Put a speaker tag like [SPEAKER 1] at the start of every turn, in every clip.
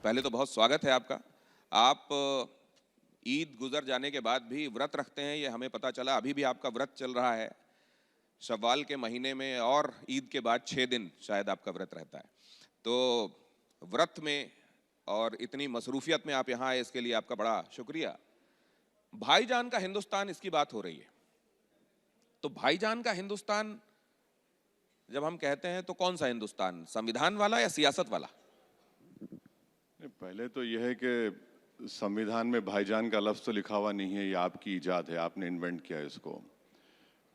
[SPEAKER 1] पहले तो बहुत स्वागत है आपका। आप ईद गुजर जाने के बाद भी व्रत रखते हैं, ये हमें पता चला। अभी भी आपका व्रत चल रहा है शव्वाल के महीने में, और ईद के बाद 6 दिन शायद आपका व्रत रहता है। तो व्रत में और इतनी मसरूफियत में आप यहाँ आए, इसके लिए आपका बड़ा शुक्रिया। भाईजान का हिंदुस्तान, इसकी बात हो रही है, तो भाईजान का हिंदुस्तान जब हम कहते हैं तो कौन सा हिंदुस्तान, संविधान वाला या सियासत वाला?
[SPEAKER 2] पहले तो यह है कि संविधान में भाईजान का लफ्ज़ तो लिखा हुआ नहीं है, ये आपकी इजाद है, आपने इन्वेंट किया है इसको,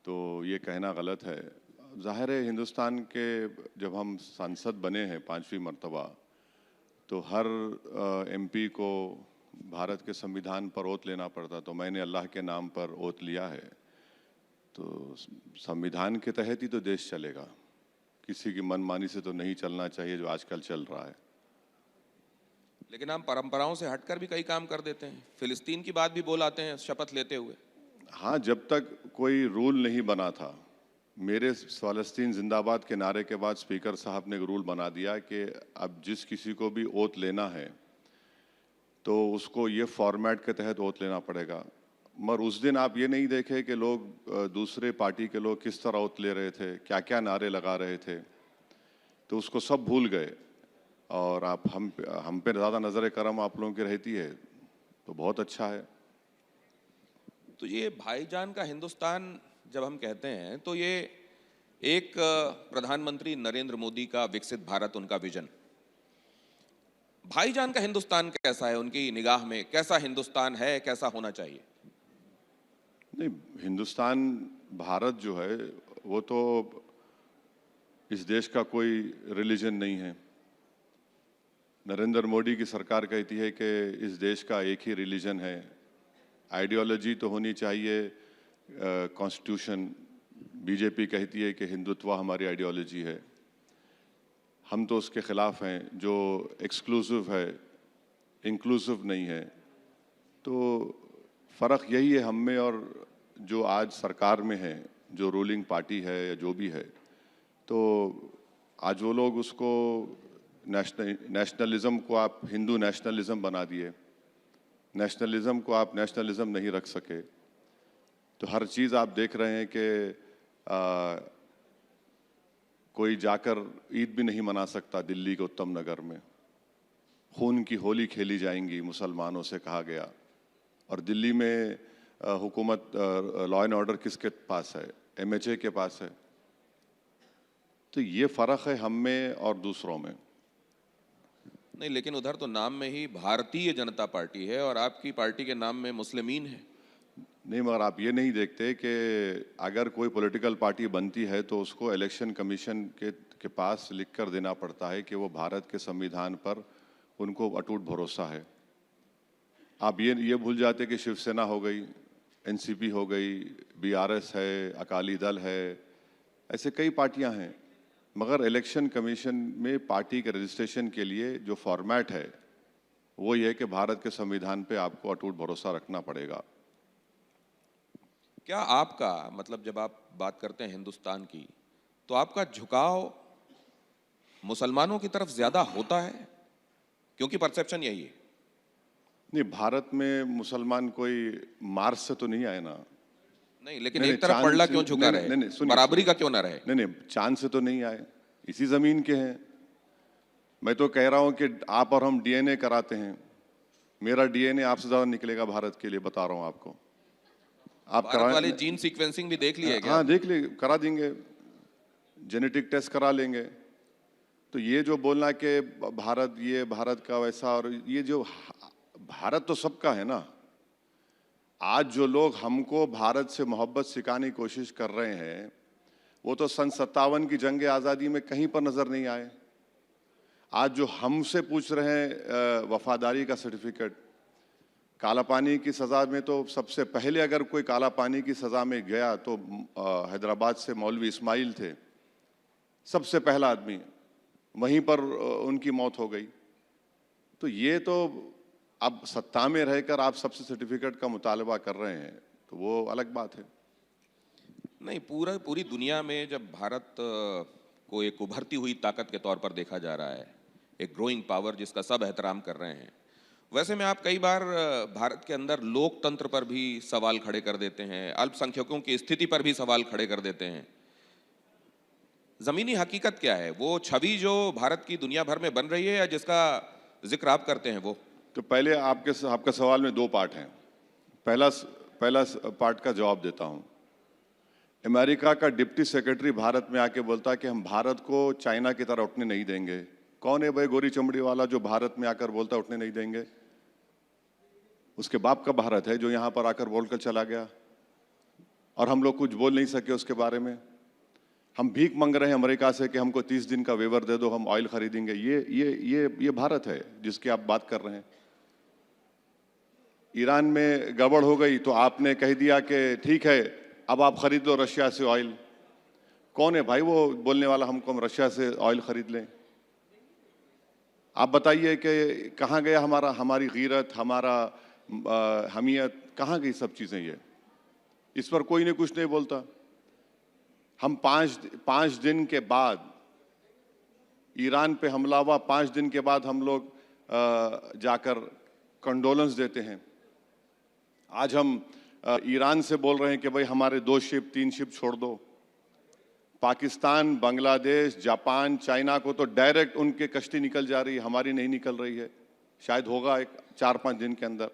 [SPEAKER 2] तो ये कहना गलत है। ज़ाहिर है हिंदुस्तान के जब हम सांसद बने हैं 5वीं मर्तबा, तो हर एमपी को भारत के संविधान पर ओथ लेना पड़ता, तो मैंने अल्लाह के नाम पर ओथ लिया है। तो संविधान के तहत ही तो देश चलेगा, किसी की मनमानी से तो नहीं चलना चाहिए जो आजकल चल रहा है।
[SPEAKER 1] लेकिन हम परंपराओं से हटकर भी कई काम कर देते हैं। फिलिस्तीन की बात भी बोल आते हैं शपथ लेते हुए।
[SPEAKER 2] हाँ, जब तक कोई रूल नहीं बना था, मेरे फ़लस्तीन जिंदाबाद के नारे के बाद स्पीकर साहब ने एक रूल बना दिया कि अब जिस किसी को भी ओथ लेना है तो उसको ये फॉर्मेट के तहत ओथ लेना पड़ेगा। मगर उस दिन आप ये नहीं देखे कि लोग दूसरे पार्टी के लोग किस तरह ओथ ले रहे थे, क्या क्या नारे लगा रहे थे, तो उसको सब भूल गए। और आप हम पे ज़्यादा नज़र करम आप लोगों की रहती है तो बहुत अच्छा है।
[SPEAKER 1] तो ये भाईजान का हिंदुस्तान जब हम कहते हैं तो ये एक प्रधानमंत्री नरेंद्र मोदी का विकसित भारत, उनका विजन। भाईजान का हिंदुस्तान कैसा है उनकी निगाह में? कैसा हिंदुस्तान है, कैसा होना चाहिए?
[SPEAKER 2] नहीं, हिंदुस्तान भारत जो है वो तो इस देश का कोई रिलीजन नहीं है। नरेंद्र मोदी की सरकार कहती है कि इस देश का एक ही रिलीजन है। आइडियोलॉजी तो होनी चाहिए कॉन्स्टिट्यूशन। बीजेपी कहती है कि हिंदुत्व हमारी आइडियोलॉजी है, हम तो उसके खिलाफ हैं। जो एक्सक्लूसिव है, इंक्लूसिव नहीं है। तो फ़र्क यही है हम में और जो आज सरकार में है, जो रूलिंग पार्टी है या जो भी है। तो आज वो लोग उसको नेशनलिज्म को आप हिंदू नेशनलिज्म बना दिए, नेशनलिज्म को आप नेशनलिज्म नहीं रख सके। तो हर चीज़ आप देख रहे हैं कि कोई जाकर ईद भी नहीं मना सकता दिल्ली के उत्तम नगर में। खून की होली खेली जाएंगी मुसलमानों से कहा गया, और दिल्ली में हुकूमत लॉ एंड ऑर्डर किसके पास है? एमएचए के पास है। तो ये फ़र्क है हम में और दूसरों में।
[SPEAKER 1] नहीं, लेकिन उधर तो नाम में ही भारतीय जनता पार्टी है और आपकी पार्टी के नाम में मुस्लिमीन है।
[SPEAKER 2] नहीं, मगर आप ये नहीं देखते कि अगर कोई पॉलिटिकल पार्टी बनती है तो उसको इलेक्शन कमीशन के पास लिख कर देना पड़ता है कि वो भारत के संविधान पर उनको अटूट भरोसा है। आप ये भूल जाते कि शिवसेना हो गई, एनसीपी हो गई, बीआरएस है, अकाली दल है, ऐसे कई पार्टियां हैं। मगर इलेक्शन कमीशन में पार्टी के रजिस्ट्रेशन के लिए जो फॉर्मेट है वो ये है कि भारत के संविधान पे आपको अटूट भरोसा रखना पड़ेगा।
[SPEAKER 1] क्या आपका मतलब, जब आप बात करते हैं हिंदुस्तान की, तो आपका झुकाव मुसलमानों की तरफ ज्यादा होता है? क्योंकि परसेप्शन यही है।
[SPEAKER 2] नहीं, भारत में मुसलमान कोई मार्स से तो नहीं आए ना।
[SPEAKER 1] नहीं, लेकिन
[SPEAKER 2] नहीं,
[SPEAKER 1] एक तरफ पड़ला क्यों झुका
[SPEAKER 2] नहीं,
[SPEAKER 1] रहे?
[SPEAKER 2] नहीं, नहीं, सुनिए,
[SPEAKER 1] बराबरी का
[SPEAKER 2] सुनिए।
[SPEAKER 1] क्यों ना रहे?
[SPEAKER 2] नहीं नहीं, चांद से तो नहीं आए, इसी जमीन के हैं। मैं तो कह रहा हूं कि आप और हम डीएनए कराते हैं, मेरा डीएनए आपसे ज्यादा निकलेगा भारत के लिए, बता रहा हूं आपको। आप
[SPEAKER 1] भारत वाले
[SPEAKER 2] करा
[SPEAKER 1] जीन सीक्वेंसिंग भी देख लिए क्या
[SPEAKER 2] हाँ,
[SPEAKER 1] आपने?
[SPEAKER 2] देख ले, करा देंगे, जेनेटिक टेस्ट करा लेंगे। तो ये जो बोलना कि भारत ये भारत का वैसा, और ये जो भारत तो सबका है ना। आज जो लोग हमको भारत से मोहब्बत सिखाने की कोशिश कर रहे हैं वो तो सन 57 की जंग आज़ादी में कहीं पर नजर नहीं आए। आज जो हमसे पूछ रहे हैं वफादारी का सर्टिफिकेट, काला पानी की सज़ा में तो सबसे पहले अगर कोई काला पानी की सज़ा में गया तो हैदराबाद से मौलवी इस्माइल थे, सबसे पहला आदमी, वहीं पर उनकी मौत हो गई। तो ये तो अब सत्ता में रहकर आप सबसे सर्टिफिकेट का मुतालबा कर रहे हैं तो वो अलग बात है।
[SPEAKER 1] नहीं, पूरी दुनिया में जब भारत को एक उभरती हुई ताकत के तौर पर देखा जा रहा है, एक ग्रोइंग पावर जिसका सब एहतराम कर रहे हैं। वैसे में आप कई बार भारत के अंदर लोकतंत्र पर भी सवाल खड़े कर देते हैं, अल्पसंख्यकों की स्थिति पर भी सवाल खड़े कर देते हैं। जमीनी हकीकत क्या है? वो छवि जो भारत की दुनिया भर में बन रही है या जिसका जिक्र आप करते हैं वो?
[SPEAKER 2] तो पहले आपका सवाल में दो पार्ट हैं। पहला पहला पार्ट का जवाब देता हूं। अमेरिका का डिप्टी सेक्रेटरी भारत में आके बोलता है कि हम भारत को चाइना की तरह उठने नहीं देंगे। कौन है भाई गोरी चमड़ी वाला जो भारत में आकर बोलता है उठने नहीं देंगे? उसके बाप का भारत है जो यहां पर आकर बोलकर चला गया और हम लोग कुछ बोल नहीं सके उसके बारे में। हम भीख मांग रहे हैं अमेरिका से कि हमको 30 दिन का वेवर दे दो, हम ऑयल खरीदेंगे। ये भारत है जिसकी आप बात कर रहे हैं। ईरान में गड़बड़ हो गई तो आपने कह दिया कि ठीक है अब आप खरीद लो रशिया से ऑयल। कौन है भाई वो बोलने वाला हमको हम रशिया से ऑयल खरीद लें? आप बताइए कि कहाँ गया हमारी गीरत, हमारा हमियत, कहाँ गई सब चीजें? ये इस पर कोई ने कुछ नहीं बोलता। हम पांच दिन के बाद ईरान पे हमला हुआ, 5 दिन के बाद हम लोग जाकर कंडोलेंस देते हैं। आज हम ईरान से बोल रहे हैं कि भाई हमारे 2 शिप 3 शिप छोड़ दो। पाकिस्तान, बांग्लादेश, जापान, चाइना को तो डायरेक्ट उनके कश्ती निकल जा रही है, हमारी नहीं निकल रही है। शायद होगा एक 4-5 दिन के अंदर।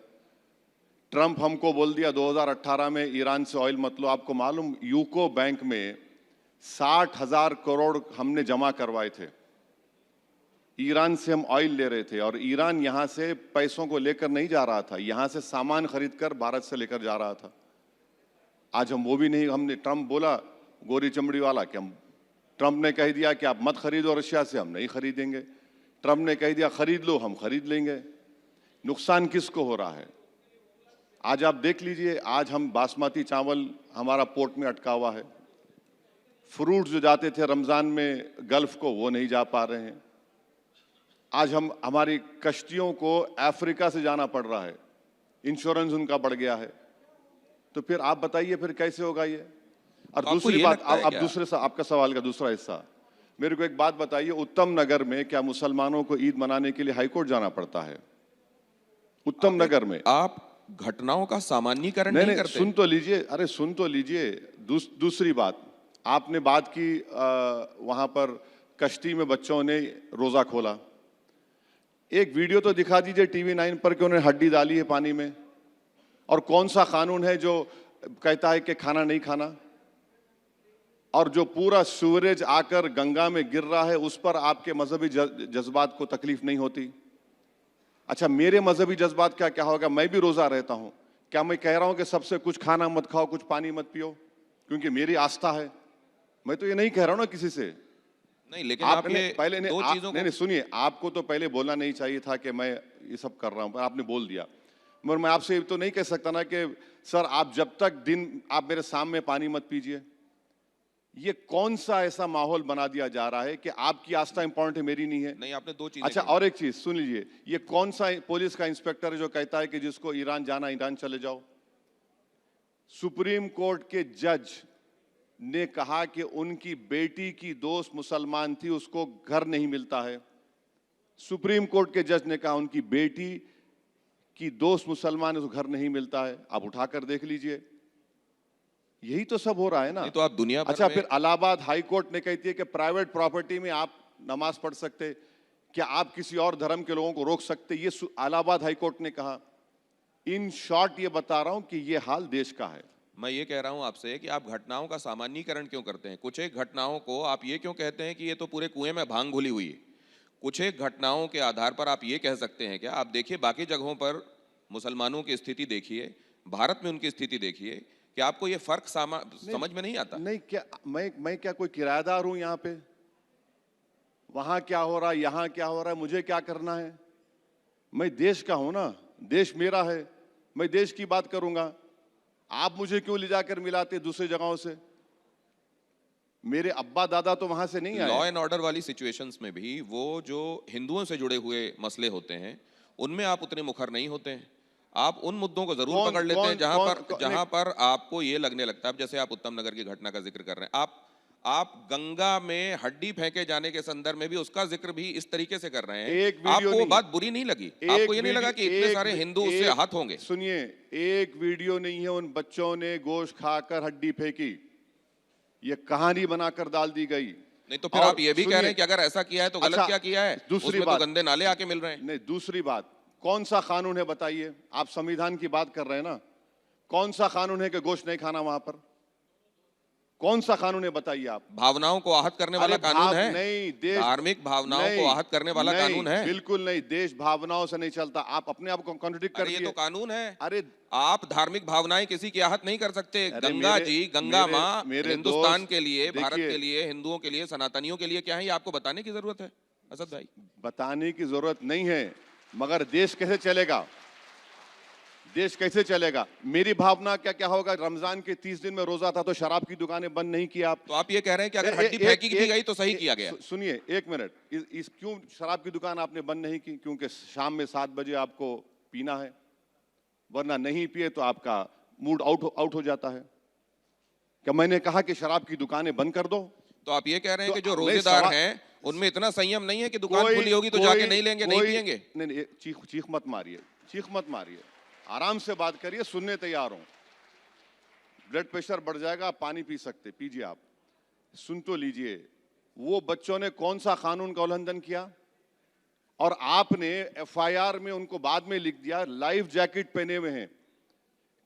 [SPEAKER 2] ट्रंप हमको बोल दिया 2018 में ईरान से ऑयल मत लो। आपको मालूम यूको बैंक में 60,000 करोड़ हमने जमा करवाए थे। ईरान से हम ऑयल ले रहे थे और ईरान यहां से पैसों को लेकर नहीं जा रहा था, यहां से सामान खरीदकर भारत से लेकर जा रहा था। आज हम वो भी नहीं, हमने ट्रंप बोला गोरी चमड़ी वाला कि हम, ट्रंप ने कह दिया कि आप मत खरीदो रशिया से, हम नहीं खरीदेंगे। ट्रंप ने कह दिया खरीद लो, हम खरीद लेंगे। नुकसान किसको हो रहा है? आज आप देख लीजिए, आज हम बासमती चावल हमारा पोर्ट में अटका हुआ है। फ्रूट जो जाते थे रमजान में गल्फ को, वो नहीं जा पा रहे हैं। आज हमारी कश्तियों को अफ्रीका से जाना पड़ रहा है, इंश्योरेंस उनका बढ़ गया है। तो फिर आप बताइए फिर कैसे होगा ये? और दूसरी बात, अब आपका सवाल का दूसरा हिस्सा, मेरे को एक बात बताइए, उत्तम नगर में क्या मुसलमानों को ईद मनाने के लिए हाईकोर्ट जाना पड़ता है? उत्तम नगर में
[SPEAKER 1] आप घटनाओं का सामान्यीकरण नहीं करते?
[SPEAKER 2] सुन तो लीजिए, अरे सुन तो लीजिए। दूसरी बात, आपने बात की वहां पर कश्ती में बच्चों ने रोजा खोला। एक वीडियो तो दिखा दीजिए टीवी 9 पर कि उन्होंने हड्डी डाली है पानी में। और कौन सा कानून है जो कहता है कि खाना नहीं खाना? और जो पूरा सूरज आकर गंगा में गिर रहा है उस पर आपके मजहबी जज्बात को तकलीफ नहीं होती? अच्छा, मेरे मजहबी जज्बात क्या होगा? मैं भी रोजा रहता हूं। क्या मैं कह रहा हूं कि सबसे कुछ खाना मत खाओ, कुछ पानी मत पियो क्योंकि मेरी आस्था है? मैं तो ये नहीं कह रहा हूं ना किसी से।
[SPEAKER 1] नहीं, लेकिन आपने
[SPEAKER 2] पहले
[SPEAKER 1] दो चीजों को...
[SPEAKER 2] नहीं सुनिए, आपको तो पहले बोलना नहीं चाहिए था कि मैं ये सब कर रहा हूं, पर आपने बोल दिया। मगर मैं आपसे तो नहीं कह सकता ना कि सर आप जब तक आप मेरे सामने पानी मत पीजिए। ये कौन सा ऐसा माहौल बना दिया जा रहा है कि आपकी आस्था इंपॉर्टेंट है, मेरी नहीं है?
[SPEAKER 1] नहीं, आपने 2 चीजें।
[SPEAKER 2] अच्छा, और एक चीज सुन लीजिए, ये कौन सा पुलिस का इंस्पेक्टर है जो कहता है कि जिसको ईरान जाना ईरान चले जाओ? सुप्रीम कोर्ट के जज ने कहा कि उनकी बेटी की दोस्त मुसलमान थी, उसको घर नहीं मिलता है। सुप्रीम कोर्ट के जज ने कहा उनकी बेटी की दोस्त मुसलमान है, उसको घर नहीं मिलता है। आप उठाकर देख लीजिए, यही तो सब हो रहा है ना।
[SPEAKER 1] तो आप दुनिया भर
[SPEAKER 2] अच्छा,
[SPEAKER 1] में...
[SPEAKER 2] फिर इलाहाबाद हाई कोर्ट ने कहती है कि प्राइवेट प्रॉपर्टी में आप नमाज पढ़ सकते, क्या आप किसी और धर्म के लोगों को रोक सकते? ये इलाहाबाद हाई कोर्ट ने कहा। इन शॉर्ट ये बता रहा हूं कि ये हाल देश का है।
[SPEAKER 1] मैं ये कह रहा हूं आपसे कि आप घटनाओं का सामान्यीकरण क्यों करते हैं? कुछ एक घटनाओं को आप ये क्यों कहते हैं कि ये तो पूरे कुएं में भांग घुली हुई है? कुछ एक घटनाओं के आधार पर आप ये कह सकते हैं क्या? आप देखिए बाकी जगहों पर मुसलमानों की स्थिति देखिए, भारत में उनकी स्थिति देखिए, कि आपको ये फर्क समझ में नहीं आता?
[SPEAKER 2] नहीं, क्या मैं क्या कोई किराएदार हूं यहाँ पे? वहां क्या हो रहा है, यहां क्या हो रहा है, मुझे क्या करना है? मैं देश का हूं ना, देश मेरा है, मैं देश की बात करूंगा। आप मुझे क्यों ले जाकर मिलाते दूसरी जगहों से? मेरे अब्बा दादा तो वहां से नहीं आए।
[SPEAKER 1] लॉ एंड ऑर्डर वाली सिचुएशंस में भी वो जो हिंदुओं से जुड़े हुए मसले होते हैं उनमें आप उतने मुखर नहीं होते हैं। आप उन मुद्दों को जरूर पकड़ लेते हैं जहां पर आपको ये लगने लगता है। जैसे आप उत्तम नगर की घटना का जिक्र कर रहे हैं, आप गंगा में हड्डी फेंके जाने के संदर्भ में भी उसका जिक्र भी इस तरीके से कर रहे हैं।
[SPEAKER 2] एक वीडियो
[SPEAKER 1] आपको वो
[SPEAKER 2] नहीं,
[SPEAKER 1] बात बुरी नहीं लगी? आपको ये नहीं लगा कि इतने सारे हिंदू उससे आहत होंगे?
[SPEAKER 2] सुनिए, एक वीडियो नहीं है, उन बच्चों ने गोश्त खाकर हड्डी फेंकी, ये कहानी बनाकर डाल दी गई।
[SPEAKER 1] नहीं तो फिर आप ये भी कह रहे हैं कि अगर ऐसा किया है तो गलत
[SPEAKER 2] अच्छा,
[SPEAKER 1] क्या किया है?
[SPEAKER 2] दूसरी
[SPEAKER 1] उसमें
[SPEAKER 2] बात,
[SPEAKER 1] तो गंदे नाले आके मिल रहे हैं।
[SPEAKER 2] नहीं, दूसरी बात, कौन सा कानून है बताइए? आप संविधान की बात कर रहे हैं ना, कौन सा कानून है कि गोश्त नहीं खाना वहां पर? कौन सा कानून है बताइए आप?
[SPEAKER 1] भावनाओं को आहत करने वाला कानून है?
[SPEAKER 2] नहीं, देश
[SPEAKER 1] धार्मिक भावनाओं को आहत करने वाला कानून है?
[SPEAKER 2] बिल्कुल नहीं, देश भावनाओं से नहीं चलता। आप अपने आप को कॉन्ट्रडिक्ट कर
[SPEAKER 1] ये तो कानून है।
[SPEAKER 2] अरे
[SPEAKER 1] आप धार्मिक भावनाएं किसी की आहत नहीं कर सकते। गंगा जी, गंगा माँ हिंदुस्तान के लिए, भारत के लिए, हिंदुओं के लिए, सनातनियों के लिए क्या है, ये आपको बताने की जरूरत है असद भाई?
[SPEAKER 2] बताने की जरूरत नहीं है, मगर देश कैसे चलेगा? देश कैसे चलेगा? मेरी भावना क्या क्या होगा? रमजान के 30 दिन में रोजा था तो शराब की दुकानें बंद नहीं की आप।
[SPEAKER 1] तो आप ये कह रहे हैं कि अगर हड्डी फेंकी भी गई तो सही किया गया?
[SPEAKER 2] सुनिए एक मिनट, इस क्यों शराब की दुकान आपने बंद नहीं की? क्योंकि शाम में 7 बजे आपको पीना है, वरना नहीं पिए तो आपका मूड आउट हो जाता है। क्या मैंने कहा कि शराब की दुकानें बंद कर दो?
[SPEAKER 1] तो आप ये कह रहे हैं कि जो रोजेदार हैं उनमें इतना संयम नहीं है कि दुकान खुली होगी तो जाके नहीं लेंगे, नहीं पिएंगे?
[SPEAKER 2] नहीं, चीख मत मारिए, चीख मत मारिए, आराम से बात करिए, सुनने तैयार हूं। ब्लड प्रेशर बढ़ जाएगा, आप पानी पी सकते, पीजिए आप, सुन तो लीजिए। वो बच्चों ने कौन सा कानून का उल्लंघन किया? और आपने एफआईआर में उनको बाद में लिख दिया लाइफ जैकेट पहने हुए हैं,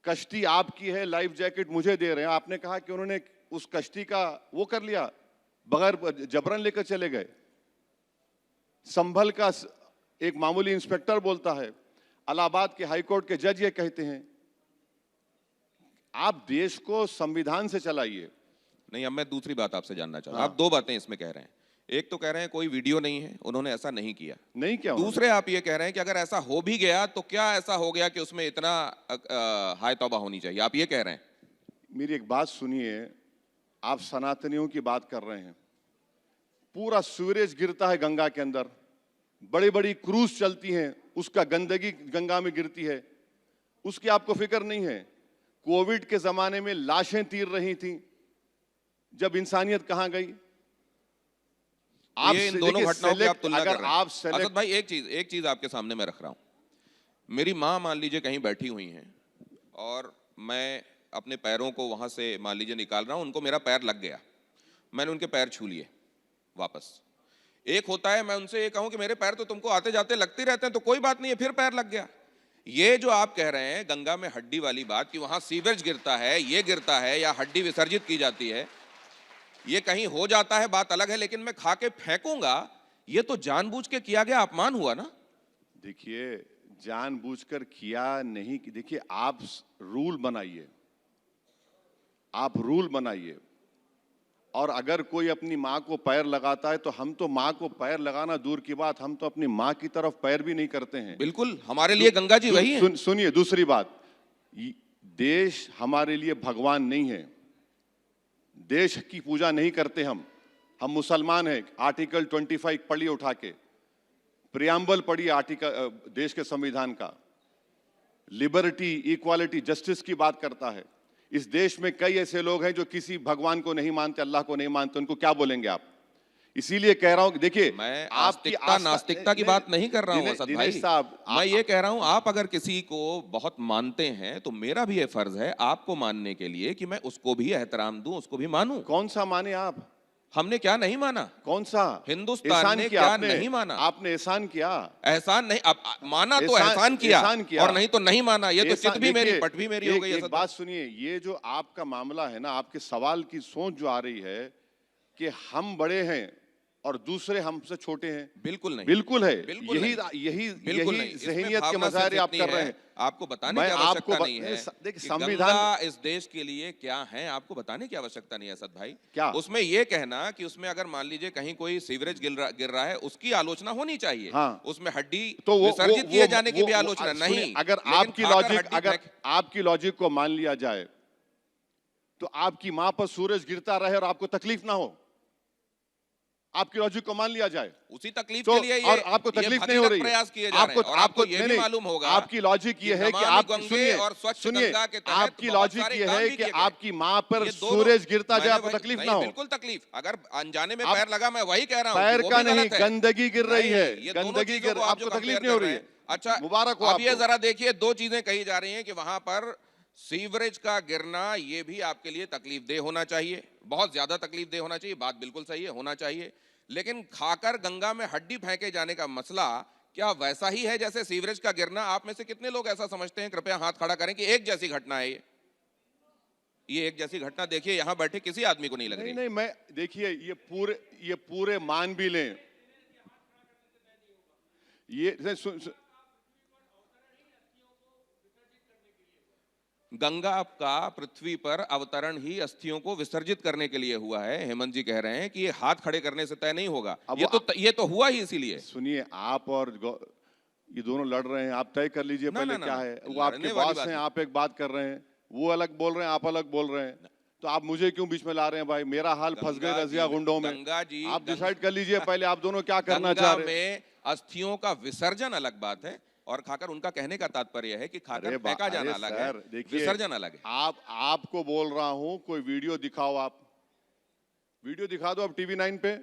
[SPEAKER 2] कश्ती आपकी है, लाइफ जैकेट मुझे दे रहे हैं। आपने कहा कि उन्होंने उस कश्ती का वो कर लिया, बगैर जबरन लेकर चले गए। संभल का एक मामूली इंस्पेक्टर बोलता है, इलाहाबाद के हाईकोर्ट के जज ये कहते हैं। आप देश को संविधान से चलाइए।
[SPEAKER 1] नहीं, अब मैं दूसरी बात आपसे जानना चाहता हूं। आप दो बातें इसमें कह रहे हैं। एक तो कह रहे हैं कोई वीडियो नहीं है, उन्होंने ऐसा नहीं किया।
[SPEAKER 2] नहीं क्या?
[SPEAKER 1] दूसरे आप ये कह रहे हैं कि अगर ऐसा हो भी गया तो क्या ऐसा हो गया कि उसमें इतना हाय तौबा होनी चाहिए, आप ये कह रहे हैं?
[SPEAKER 2] मेरी एक बात सुनिए, आप सनातनियों की बात कर रहे हैं, पूरा सूरज गिरता है गंगा के अंदर, बड़ी बड़ी क्रूज चलती हैं, उसका गंदगी गंगा में गिरती है, उसकी आपको फिक्र नहीं है। कोविड के जमाने में लाशें तीर रही थी, जब इंसानियत कहां गई?
[SPEAKER 1] आप इन दोनों घटनाओं की आप तुलना कर रहे हैं। असद भाई एक चीज आपके सामने मैं रख रहा हूं। मेरी माँ मान लीजिए कहीं बैठी हुई हैं और मैं अपने पैरों को वहां से मान लीजिए निकाल रहा हूं, उनको मेरा पैर लग गया, मैंने उनके पैर छू लिए वापस। एक होता है मैं उनसे ये कहूं कि मेरे पैर तो तुमको आते जाते लगते रहते हैं, तो कोई बात नहीं है, फिर पैर लग गया। ये जो आप कह रहे हैं गंगा में हड्डी वाली बात कि वहां सीवेज गिरता है, ये गिरता है या हड्डी विसर्जित की जाती है, ये कहीं हो जाता है बात अलग है, लेकिन मैं खा के फेंकूंगा, ये तो जानबूझ के किया गया अपमान हुआ ना?
[SPEAKER 2] देखिए, जानबूझकर किया नहीं। देखिए, आप रूल बनाइए, आप रूल बनाइए, और अगर कोई अपनी माँ को पैर लगाता है तो हम तो माँ को पैर लगाना दूर की बात, हम तो अपनी माँ की तरफ पैर भी नहीं करते हैं।
[SPEAKER 1] बिल्कुल, हमारे लिए गंगा जी वही है।
[SPEAKER 2] सुनिए दूसरी बात, देश हमारे लिए भगवान नहीं है, देश की पूजा नहीं करते हम मुसलमान हैं। आर्टिकल 25 पढ़िए उठा के, प्रियम्बल पढ़िए आर्टिकल देश के संविधान का, लिबर्टी, इक्वालिटी, जस्टिस की बात करता है। इस देश में कई ऐसे लोग हैं जो किसी भगवान को नहीं मानते, अल्लाह को नहीं मानते, उनको क्या बोलेंगे आप? इसीलिए कह रहा हूं कि देखिए,
[SPEAKER 1] मैं आस्तिकता नास्तिकता की बात नहीं कर रहा हूं असद भाई
[SPEAKER 2] साहब,
[SPEAKER 1] मैं ये कह रहा हूं आप अगर किसी को बहुत मानते हैं तो मेरा भी ये फर्ज है आपको मानने के लिए कि मैं उसको भी एहतराम दूं, उसको भी मानूं।
[SPEAKER 2] कौन सा माने आप?
[SPEAKER 1] हमने क्या नहीं माना?
[SPEAKER 2] कौन सा?
[SPEAKER 1] हिंदुस्तान ने क्या नहीं माना?
[SPEAKER 2] आपने एहसान किया।
[SPEAKER 1] एहसान नहीं, अब माना तो एहसान किया, और नहीं तो नहीं माना। ये तो चित भी मेरी पट भी मेरी हो गई।
[SPEAKER 2] एक बात सुनिए, ये जो आपका मामला है ना, आपके सवाल की सोच जो आ रही है कि हम बड़े हैं और दूसरे हमसे छोटे हैं, बिल्कुल नहीं, बिल्कुल है। यही ज़हनियत के मज़ाहिर आप कर रहे हैं।
[SPEAKER 1] आपको बताने की आवश्यकता नहीं है। देखिए, संविधान इस देश के लिए क्या है, आपको बताने की आवश्यकता नहीं है असद भाई। क्या उसमें ये कहना कि उसमें अगर मान लीजिए कहीं कोई सीवरेज गिर रहा है, उसकी आलोचना होनी चाहिए। हाँ। उसमें हड्डी तो विसर्जित किए जाने की भी आलोचना नहीं।
[SPEAKER 2] अगर आपकी लॉजिक को मान लिया जाए तो आपकी मां पर सूरज गिरता रहे और आपको तकलीफ ना हो, आपकी लॉजिक को मान लिया जाए
[SPEAKER 1] उसी तकलीफ
[SPEAKER 2] तो,
[SPEAKER 1] के लिए ये
[SPEAKER 2] और आपको तकलीफ नहीं हो रही है,
[SPEAKER 1] प्रयास किए जा रहे हैं। और आपको ये भी मालूम होगा
[SPEAKER 2] आपकी लॉजिक ये है कि
[SPEAKER 1] नमामि
[SPEAKER 2] आप
[SPEAKER 1] गंगे और स्वच्छ गंगा के तहत
[SPEAKER 2] आपकी
[SPEAKER 1] बहुत
[SPEAKER 2] लॉजिक
[SPEAKER 1] सारे
[SPEAKER 2] ये
[SPEAKER 1] काम
[SPEAKER 2] है
[SPEAKER 1] भी
[SPEAKER 2] कि
[SPEAKER 1] किए गए।
[SPEAKER 2] आपकी मां पर
[SPEAKER 1] ये दोनों-
[SPEAKER 2] सूरज गिरता जाए,
[SPEAKER 1] मैंने
[SPEAKER 2] आपको
[SPEAKER 1] वही-
[SPEAKER 2] तकलीफ
[SPEAKER 1] नहीं,
[SPEAKER 2] ना हो।
[SPEAKER 1] बिल्कुल तकलीफ, अगर अनजाने में
[SPEAKER 2] आप-
[SPEAKER 1] पैर लगा, मैं वही कह रहा हूं
[SPEAKER 2] पैर
[SPEAKER 1] कि वो
[SPEAKER 2] का
[SPEAKER 1] भी
[SPEAKER 2] नहीं,
[SPEAKER 1] गलत है।
[SPEAKER 2] गंदगी गिर रही है,
[SPEAKER 1] नहीं, ये दोनों
[SPEAKER 2] गंदगी
[SPEAKER 1] चीजों
[SPEAKER 2] गिर,
[SPEAKER 1] को आप
[SPEAKER 2] आपको
[SPEAKER 1] जो
[SPEAKER 2] तकलीफ
[SPEAKER 1] compare
[SPEAKER 2] नहीं हो
[SPEAKER 1] कर
[SPEAKER 2] रही
[SPEAKER 1] रहे
[SPEAKER 2] है।
[SPEAKER 1] हैं। अच्छा,
[SPEAKER 2] मुबारक हो
[SPEAKER 1] अब ये
[SPEAKER 2] आपको।
[SPEAKER 1] जरा देखिए, दो चीजें कही जा रही हैं कि वहां पर सीवरेज का गिरना ये भी आपके लिए तकलीफ दे होना चाहिए, बहुत ज्यादा तकलीफ दे होना चाहिए, बात बिल्कुल सही है, होना चाहिए। लेकिन खाकर गंगा में हड्डी फेंके जाने का मसला क्या वैसा ही है जैसे सीवरेज का गिरना? आप में से कितने लोग ऐसा समझते हैं, कृपया हाथ खड़ा करें, कि एक जैसी घटना है ये एक जैसी घटना? देखिए यहां बैठे किसी आदमी को नहीं लग रही।
[SPEAKER 2] नहीं, मैं देखिए ये पूरे मान भी लें, ये
[SPEAKER 1] गंगा का पृथ्वी पर अवतरण ही अस्थियों को विसर्जित करने के लिए हुआ है। हेमंत जी कह रहे हैं कि ये हाथ खड़े करने से तय नहीं होगा। ये तो हुआ ही इसीलिए।
[SPEAKER 2] सुनिए, आप और ये दोनों लड़ रहे हैं, आप तय कर लीजिए पहले क्या है। वो आपके बॉस हैं, आप एक बात कर रहे हैं, वो अलग बोल रहे हैं, आप अलग बोल रहे हैं, तो आप मुझे क्यों बीच में ला रहे हैं? भाई मेरा हाल फंस गए रजिया गुंडों में। आप डिसाइड कर लीजिए पहले, आप दोनों क्या करना चाह रहे हैं।
[SPEAKER 1] में अस्थियों का विसर्जन अलग बात है और खाकर, उनका कहने का तात्पर्य है कि खाकर फेंका जाना अलग है, विसर्जन अलग है।
[SPEAKER 2] आपको बोल रहा हूं, कोई वीडियो दिखाओ, आप वीडियो दिखा दो, अब टीवी 9 पे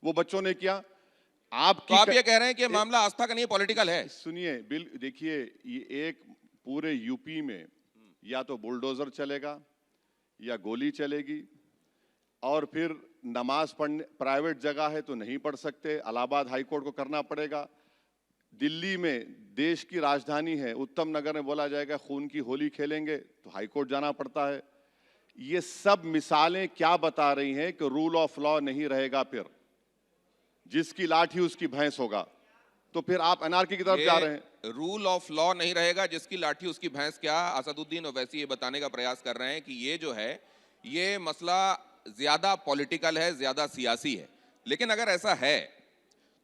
[SPEAKER 2] वो बच्चों ने किया।
[SPEAKER 1] तो आप ये कह रहे हैं कि मामला आस्था का नहीं, पॉलिटिकल है?
[SPEAKER 2] सुनिए, देखिए, ये एक पूरे यूपी में या तो बुलडोजर चलेगा या गोली चलेगी, और फिर नमाज पढ़ने, प्राइवेट जगह है तो नहीं पढ़ सकते, इलाहाबाद हाईकोर्ट को करना पड़ेगा। दिल्ली में, देश की राजधानी है, उत्तम नगर में बोला जाएगा खून की होली खेलेंगे तो हाईकोर्ट जाना पड़ता है। ये सब मिसालें क्या बता रही हैं कि रूल ऑफ लॉ नहीं रहेगा, फिर जिसकी लाठी उसकी भैंस होगा, तो फिर आप अनार्की की तरफ जा रहे हैं।
[SPEAKER 1] रूल ऑफ लॉ नहीं रहेगा, जिसकी लाठी उसकी भैंस, क्या असदुद्दीन ओवैसी ये बताने का प्रयास कर रहे हैं कि ये जो है, ये मसला ज्यादा पॉलिटिकल है, ज्यादा सियासी है? लेकिन अगर ऐसा है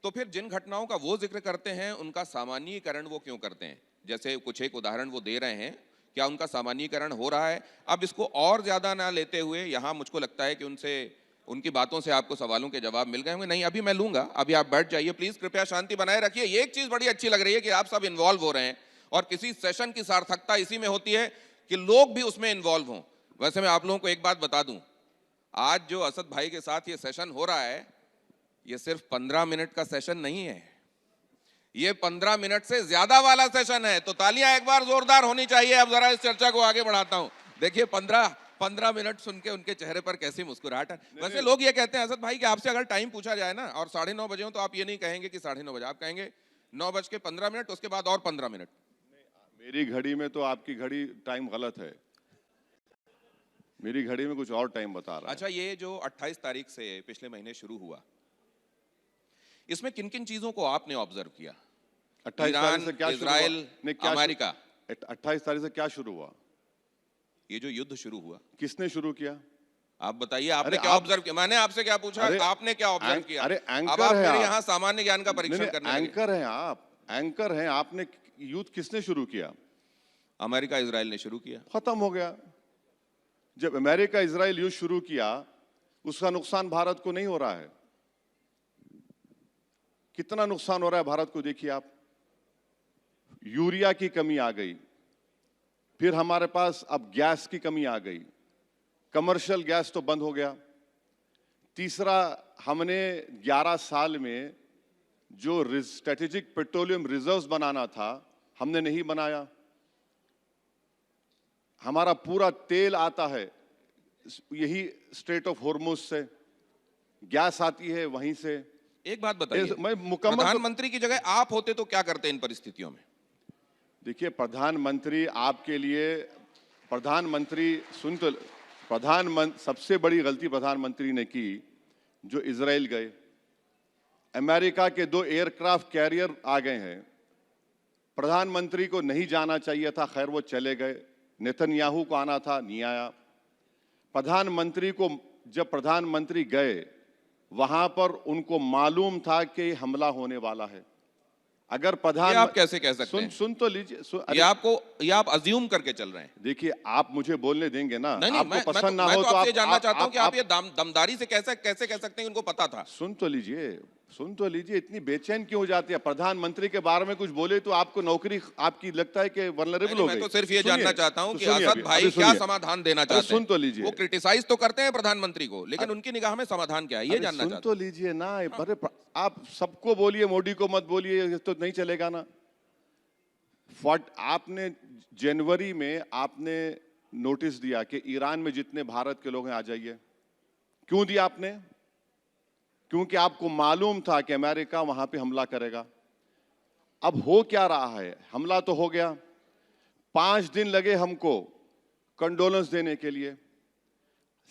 [SPEAKER 1] तो फिर जिन घटनाओं का वो जिक्र करते हैं उनका सामान्यीकरण वो क्यों करते हैं? जैसे कुछ एक उदाहरण वो दे रहे हैं, क्या उनका सामान्यीकरण हो रहा है? अब इसको और ज्यादा ना लेते हुए, यहां मुझको लगता है कि उनसे, उनकी बातों से आपको सवालों के जवाब मिल गए होंगे। नहीं, अभी मैं लूंगा, अभी आप बैठ जाइए प्लीज, कृपया शांति बनाए रखिए। ये एक चीज बड़ी अच्छी लग रही है कि आप सब इन्वॉल्व हो रहे हैं, और किसी सेशन की सार्थकता इसी में होती है कि लोग भी उसमें इन्वॉल्व हों। वैसे मैं आप लोगों को एक बात बता दूं, आज जो असद भाई के साथ ये सेशन हो रहा है, ये सिर्फ 15 मिनट का सेशन नहीं है, ये 15 मिनट से ज्यादा वाला सेशन है। तो तालियां एक बार जोरदार होनी चाहिए। अब जरा इस चर्चा को आगे बढ़ाता हूं। देखिए 15 मिनट सुन के उनके चेहरे पर कैसी मुस्कुराहट है। वैसे लोग ये कहते हैं असद भाई कि आपसे अगर टाइम पूछा जाए ना, और 9:30 बजे हो, तो आप ये नहीं कहेंगे कि 9:30 बजे, आप कहेंगे 9:15, उसके बाद और 15 मिनट।
[SPEAKER 2] मेरी घड़ी में तो आपकी घड़ी टाइम गलत है, मेरी घड़ी में कुछ और टाइम बता रहा है।
[SPEAKER 1] अच्छा, ये जो 28 तारीख से पिछले महीने शुरू हुआ, इसमें किन किन चीजों को आपने ऑब्जर्व किया?
[SPEAKER 2] 28 तारीख से क्या
[SPEAKER 1] इजराइल, अमेरिका।
[SPEAKER 2] 28 तारीख से क्या शुरू हुआ?
[SPEAKER 1] ये जो युद्ध शुरू हुआ,
[SPEAKER 2] किसने शुरू किया?
[SPEAKER 1] आप बताइए, आपने क्या ऑब्जर्व किया? मैंने आपसे क्या पूछा, आपने क्या ऑब्जर्व किया?
[SPEAKER 2] अरे
[SPEAKER 1] अब आप मेरे यहाँ सामान्य ज्ञान का परीक्षण करने लगे।
[SPEAKER 2] एंकर हैं आप, एंकर हैं। आपने युद्ध किसने शुरू किया?
[SPEAKER 1] अमेरिका इजराइल ने शुरू किया।
[SPEAKER 2] खत्म हो गया। जब अमेरिका इजराइल युद्ध शुरू किया, उसका नुकसान भारत को नहीं हो रहा है? कितना नुकसान हो रहा है भारत को देखिए आप। यूरिया की कमी आ गई, फिर हमारे पास अब गैस की कमी आ गई, कमर्शियल गैस तो बंद हो गया। तीसरा, हमने 11 साल में जो स्ट्रेटेजिक पेट्रोलियम रिजर्व्स बनाना था, हमने नहीं बनाया। हमारा पूरा तेल आता है यही स्ट्रेट ऑफ हॉर्मुज से, गैस आती है वहीं से।
[SPEAKER 1] एक बात बताइए,
[SPEAKER 2] मैं मुकम्मल,
[SPEAKER 1] प्रधानमंत्री की जगह आप होते तो क्या करते इन परिस्थितियों में?
[SPEAKER 2] देखिए, प्रधानमंत्री आपके लिए, प्रधानमंत्री सुन तो, सबसे बड़ी गलती प्रधानमंत्री ने की जो इजराइल गए। अमेरिका के 2 एयरक्राफ्ट कैरियर आ गए हैं, प्रधानमंत्री को नहीं जाना चाहिए था, खैर वो चले गए। नेतन्याहू को आना था, नहीं आया। प्रधानमंत्री को, जब प्रधानमंत्री गए वहां पर उनको मालूम था कि हमला होने वाला है, अगर
[SPEAKER 1] ये
[SPEAKER 2] प्रधान
[SPEAKER 1] आप कैसे कह सकते हैं?
[SPEAKER 2] सुन तो लीजिए
[SPEAKER 1] ये आप अज्यूम करके चल रहे हैं।
[SPEAKER 2] देखिए, आप मुझे बोलने देंगे ना?
[SPEAKER 1] नहीं,
[SPEAKER 2] आपको पसंद ना
[SPEAKER 1] मैं
[SPEAKER 2] हो
[SPEAKER 1] तो
[SPEAKER 2] तो
[SPEAKER 1] आपसे ये जानना चाहता हूं कि आप
[SPEAKER 2] आप
[SPEAKER 1] ये दमदारी से कैसे कैसे कह सकते हैं कि उनको पता था?
[SPEAKER 2] सुन तो लीजिए, इतनी बेचैन क्यों हो जाती है? प्रधानमंत्री के बारे में कुछ बोले तो आपको नौकरी आपकी लगता है कि वल्नरेबल हो
[SPEAKER 1] मैं
[SPEAKER 2] गई।
[SPEAKER 1] तो सिर्फ ये जानना चाहता हूं
[SPEAKER 2] तो
[SPEAKER 1] कि
[SPEAKER 2] सुनिए
[SPEAKER 1] असद भाई क्या
[SPEAKER 2] सुनिए,
[SPEAKER 1] समाधान देना
[SPEAKER 2] अरे
[SPEAKER 1] चाहते
[SPEAKER 2] सुन
[SPEAKER 1] हैं।
[SPEAKER 2] तो लीजिए,
[SPEAKER 1] वो क्रिटिसाइज तो करते हैं प्रधानमंत्री को, लेकिन उनकी निगाह में समाधान क्या है ये
[SPEAKER 2] अरे
[SPEAKER 1] जानना
[SPEAKER 2] सुन
[SPEAKER 1] चाहता
[SPEAKER 2] तो
[SPEAKER 1] हूं।
[SPEAKER 2] लीजिए ना। अरे आप सबको बोलिए, मोदी को मत बोलिए, ये तो नहीं चलेगा ना। आपने जनवरी में आपने नोटिस दिया कि ईरान में जितने भारत के लोग हैं आ जाइए। क्यों दिया आपने? क्योंकि आपको मालूम था कि अमेरिका वहां पे हमला करेगा। अब हो क्या रहा है? हमला तो हो गया, 5 दिन लगे हमको कंडोलेंस देने के लिए।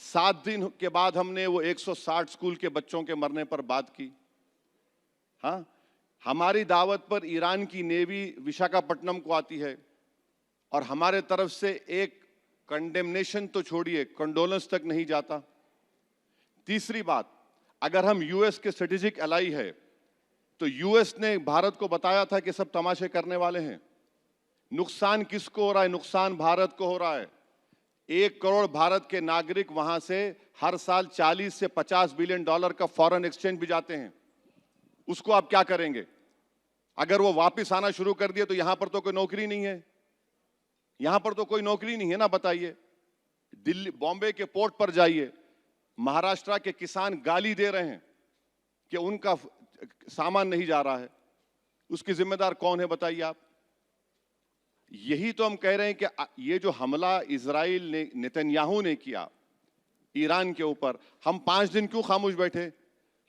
[SPEAKER 2] 7 दिन के बाद हमने वो 160 स्कूल के बच्चों के मरने पर बात की। हाँ, हमारी दावत पर ईरान की नेवी विशाखापट्टनम को आती है और हमारे तरफ से एक कंडेमनेशन तो छोड़िए, कंडोलेंस तक नहीं जाता। तीसरी बात, अगर हम यूएस के स्ट्रेटेजिक एलाई है तो यूएस ने भारत को बताया था कि सब तमाशे करने वाले हैं। नुकसान किसको हो रहा है? नुकसान भारत को हो रहा है। 1 करोड़ भारत के नागरिक वहां से हर साल 40 से 50 बिलियन डॉलर का फॉरेन एक्सचेंज भी जाते हैं। उसको आप क्या करेंगे? अगर वो वापस आना शुरू कर दिए तो यहां पर तो कोई नौकरी नहीं है। यहां पर तो कोई नौकरी नहीं है ना, बताइए। दिल्ली, बॉम्बे के पोर्ट पर जाइए, महाराष्ट्र के किसान गाली दे रहे हैं कि उनका सामान नहीं जा रहा है। उसकी जिम्मेदार कौन है बताइए आप? यही तो हम कह रहे हैं कि ये जो हमला इजराइल ने, नेतन्याहू ने किया ईरान के ऊपर, हम 5 दिन क्यों खामोश बैठे?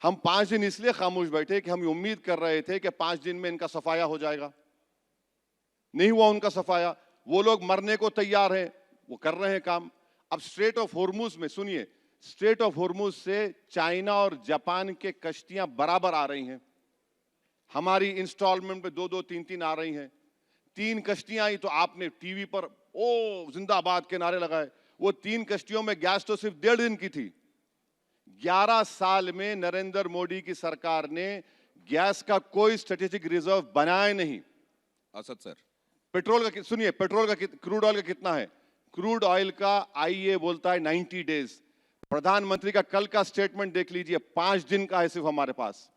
[SPEAKER 2] हम 5 दिन इसलिए खामोश बैठे कि हम उम्मीद कर रहे थे कि 5 दिन में इनका सफाया हो जाएगा। नहीं हुआ उनका सफाया। वो लोग मरने को तैयार हैं, वो कर रहे हैं काम। अब स्ट्रेट ऑफ होर्मुज में सुनिए, स्ट्रेट ऑफ होर्मुज से चाइना और जापान के कश्तियां बराबर आ रही हैं। हमारी इंस्टॉलमेंट में 2-2, 3-3 आ रही हैं। 3 कश्तियां आई तो आपने टीवी पर ओ जिंदाबाद के नारे लगाए। वो 3 कश्तियों में गैस तो सिर्फ 1.5 दिन की थी। 11 साल में नरेंद्र मोदी की सरकार ने गैस का कोई स्ट्रेटेजिक रिजर्व बनाया नहीं।
[SPEAKER 1] असद सर,
[SPEAKER 2] पेट्रोल का सुनिए, पेट्रोल का क्रूड ऑयल का कितना है? क्रूड ऑयल का आईईए बोलता है 90 डेज। प्रधानमंत्री का कल का स्टेटमेंट देख लीजिए, 5 दिन का है सिर्फ हमारे पास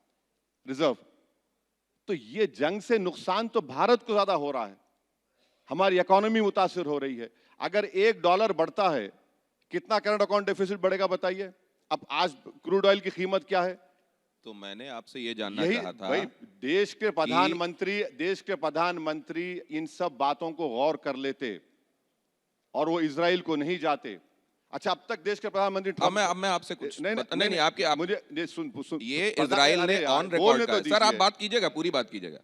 [SPEAKER 2] रिजर्व। तो ये जंग से नुकसान तो भारत को ज्यादा हो रहा है, हमारी इकोनॉमी मुतासिर हो रही है। अगर $1 बढ़ता है, कितना करंट अकाउंट डेफिसिट बढ़ेगा बताइए? अब आज क्रूड ऑयल की कीमत क्या है?
[SPEAKER 1] तो मैंने आपसे ये जानना
[SPEAKER 2] यही
[SPEAKER 1] चाहा था
[SPEAKER 2] भाई, देश के प्रधानमंत्री इन सब बातों को गौर कर लेते और वो इजराइल को नहीं जाते। अच्छा, अब तक देश के प्रधानमंत्री
[SPEAKER 1] अब मैं आपसे कुछ नहीं, आपकी
[SPEAKER 2] मुझे सुन
[SPEAKER 1] ये इजराइल ने ऑन रिकॉर्ड का, सर आप बात कीजिएगा, पूरी बात कीजिएगा।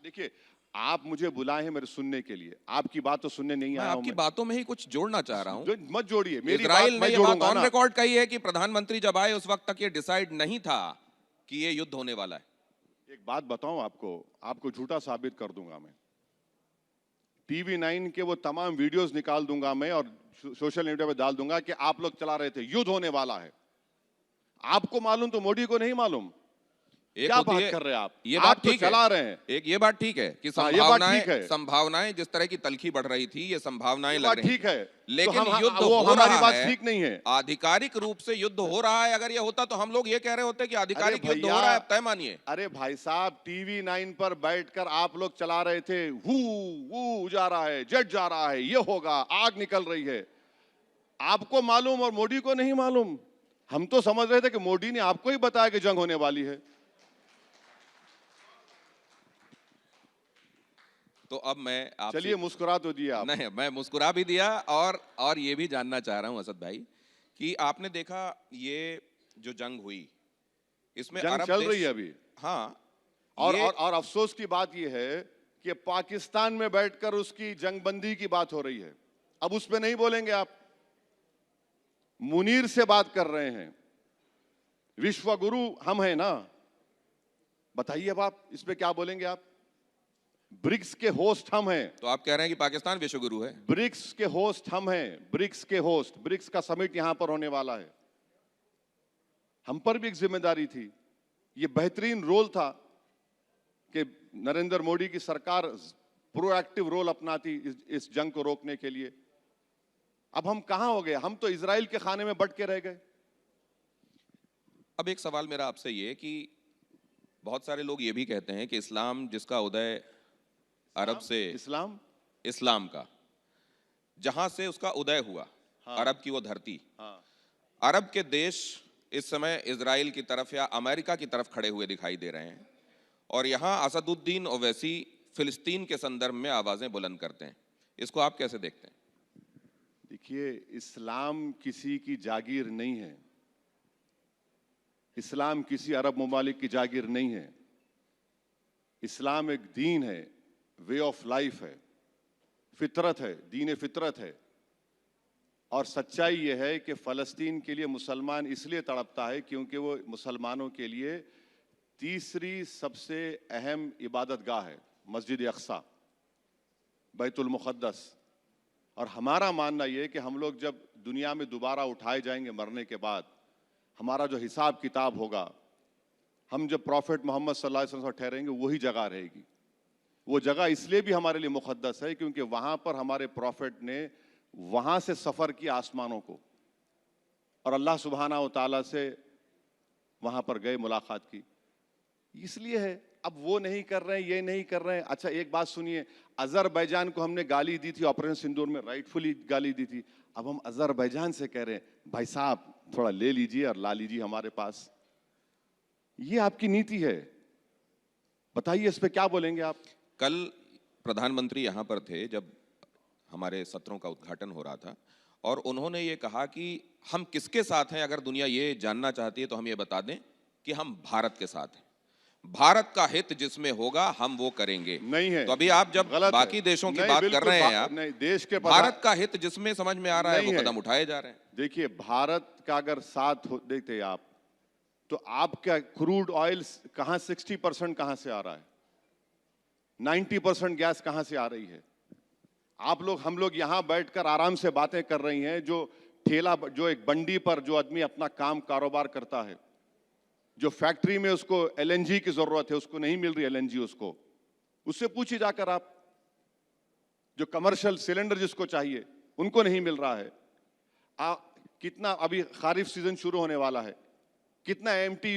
[SPEAKER 2] देखिए, आप मुझे बुलाए हैं मेरे सुनने के लिए, आपकी बात तो सुनने नहीं आया हूं।
[SPEAKER 1] आपकी बातों में ही कुछ जोड़ना चाह रहा हूं।
[SPEAKER 2] मत जोड़िए मेरी
[SPEAKER 1] इजराइल
[SPEAKER 2] बात,
[SPEAKER 1] ने
[SPEAKER 2] मैं
[SPEAKER 1] ये बात
[SPEAKER 2] जोड़ूंगा
[SPEAKER 1] ऑन
[SPEAKER 2] ना।
[SPEAKER 1] रिकॉर्ड कही है कि प्रधानमंत्री जब आए उस वक्त तक ये डिसाइड नहीं था कि ये युद्ध होने वाला है।
[SPEAKER 2] एक बात बताऊं आपको झूठा साबित कर दूंगा मैं। TV9 के वो तमाम वीडियोस निकाल दूंगा मैं और सोशल मीडिया पे डाल दूंगा कि आप लोग चला रहे थे, युद्ध होने वाला है। आपको मालूम तो मोदी को नहीं मालूम। क्या बात कर रहे हैं आप?
[SPEAKER 1] ये
[SPEAKER 2] आप
[SPEAKER 1] बात
[SPEAKER 2] तो
[SPEAKER 1] ठीक है,
[SPEAKER 2] चला रहे हैं।
[SPEAKER 1] एक ये बात ठीक है कि संभावनाएं जिस तरह की तलखी बढ़ रही थी, ये संभावनाएं लग रही
[SPEAKER 2] ठीक है,
[SPEAKER 1] लेकिन युद्ध
[SPEAKER 2] वो
[SPEAKER 1] हो
[SPEAKER 2] हमारी
[SPEAKER 1] रहा
[SPEAKER 2] बात
[SPEAKER 1] है,
[SPEAKER 2] ठीक नहीं है।
[SPEAKER 1] आधिकारिक रूप से युद्ध हो रहा है। अगर ये होता तो हम लोग ये कह रहे होते कि आधिकारिक युद्ध हो रहा है, तय मानिए।
[SPEAKER 2] अरे भाई साहब, TV9 पर बैठकर आप लोग चला रहे थे, हु जा रहा है, जेट जा रहा है, ये होगा, आग निकल रही है। आपको मालूम और मोदी को नहीं मालूम। हम तो समझ रहे थे कि मोदी ने आपको ही बताया कि जंग होने वाली है।
[SPEAKER 1] तो अब मैं आपसे,
[SPEAKER 2] चलिए मुस्कुरा तो दिया आप।
[SPEAKER 1] नहीं, मैं मुस्कुरा भी दिया और ये भी जानना चाह रहा हूं असद भाई कि आपने देखा ये जो जंग हुई, इसमें
[SPEAKER 2] जंग
[SPEAKER 1] अरब
[SPEAKER 2] चल
[SPEAKER 1] देश,
[SPEAKER 2] रही है अभी।
[SPEAKER 1] हाँ,
[SPEAKER 2] और अफसोस की बात यह है कि पाकिस्तान में बैठकर उसकी जंगबंदी की बात हो रही है। अब उस पे नहीं बोलेंगे आप। मुनीर से बात कर रहे हैं, विश्व गुरु हम हैं ना, बताइए अब आप इस पे क्या बोलेंगे आप? ब्रिक्स के होस्ट हम हैं।
[SPEAKER 1] तो आप कह रहे हैं कि पाकिस्तान विश्वगुरु है?
[SPEAKER 2] ब्रिक्स के होस्ट हम हैं, ब्रिक्स के होस्ट। ब्रिक्स का समिट यहां पर होने वाला है। हम पर भी एक जिम्मेदारी थी। ये बेहतरीन रोल था कि नरेंद्र मोदी की सरकार प्रोएक्टिव रोल अपनाती इस जंग को रोकने के लिए। अब हम कहां हो गए? हम तो इजराइल के खाने में बट के रह गए।
[SPEAKER 1] अब एक सवाल मेरा आपसे ये कि बहुत सारे लोग ये भी कहते हैं कि इस्लाम जिसका उदय अरब से, इस्लाम का जहां से उसका उदय हुआ,
[SPEAKER 2] हाँ,
[SPEAKER 1] अरब की वो धरती,
[SPEAKER 2] हाँ,
[SPEAKER 1] अरब के देश इस समय इजराइल की तरफ या अमेरिका की तरफ खड़े हुए दिखाई दे रहे हैं और यहाँ असदुद्दीन ओवैसी फिलिस्तीन के संदर्भ में आवाजें बुलंद करते हैं। इसको आप कैसे देखते हैं?
[SPEAKER 2] देखिए, इस्लाम किसी की जागीर नहीं है। इस्लाम किसी अरब ममालिक की जागीर नहीं है। इस्लाम एक दीन है, वे ऑफ लाइफ है, फितरत है, दीन फितरत है। और सच्चाई यह है कि फ़लस्तीन के लिए मुसलमान इसलिए तड़पता है क्योंकि वो मुसलमानों के लिए तीसरी सबसे अहम इबादतगाह है, मस्जिद अक्सा, बैतुल मुक़द्दस। और हमारा मानना यह है कि हम लोग जब दुनिया में दोबारा उठाए जाएंगे मरने के बाद, हमारा जो हिसाब किताब होगा, हम जब प्रॉफिट मोहम्मद सल्लल्लाहु अलैहि वसल्लम ठहरेंगे, वही जगह रहेगी। वो जगह इसलिए भी हमारे लिए मुक़द्दस है क्योंकि वहां पर हमारे प्रॉफिट ने वहां से सफर किया आसमानों को और अल्लाह सुब्हाना व तआला से वहां पर गए, मुलाकात की। इसलिए है। अब वो नहीं कर रहे हैं, ये नहीं कर रहे हैं। अच्छा, एक बात सुनिए, अजरबैजान को हमने गाली दी थी ऑपरेशन सिंदूर में, राइटफुली गाली दी थी। अब हम अजरबैजान से कह रहे हैं भाई साहब थोड़ा ले लीजिए और ला लीजिए हमारे पास। ये आपकी नीति है। बताइए इस पे क्या बोलेंगे आप?
[SPEAKER 1] कल प्रधानमंत्री यहाँ पर थे जब हमारे सत्रों का उद्घाटन हो रहा था और उन्होंने ये कहा कि हम किसके साथ हैं, अगर दुनिया ये जानना चाहती है तो हम ये बता दें कि हम भारत के साथ हैं। भारत का हित जिसमें होगा हम वो करेंगे।
[SPEAKER 2] नहीं है।
[SPEAKER 1] तो अभी आप जब बाकी देशों की बात कर रहे हैं, आप
[SPEAKER 2] नहीं, देश के
[SPEAKER 1] भारत का हित जिसमें समझ में आ रहा है वो कदम उठाए जा रहे हैं।
[SPEAKER 2] देखिए, भारत का अगर साथ देखते आप तो आपका क्रूड ऑयल कहां 60% कहां से आ रहा है? 90% गैस कहां से आ रही है? हम लोग यहां बैठकर आराम से बातें कर रही हैं। जो एक बंडी पर जो आदमी अपना काम कारोबार करता है, जो फैक्ट्री में उसको एलएनजी की जरूरत है, उसको नहीं मिल रही एलएनजी, उससे पूछिए जाकर आप। जो कमर्शियल सिलेंडर जिसको चाहिए उनको नहीं मिल रहा है। कितना अभी खारिफ सीजन शुरू होने वाला है, कितना एमटी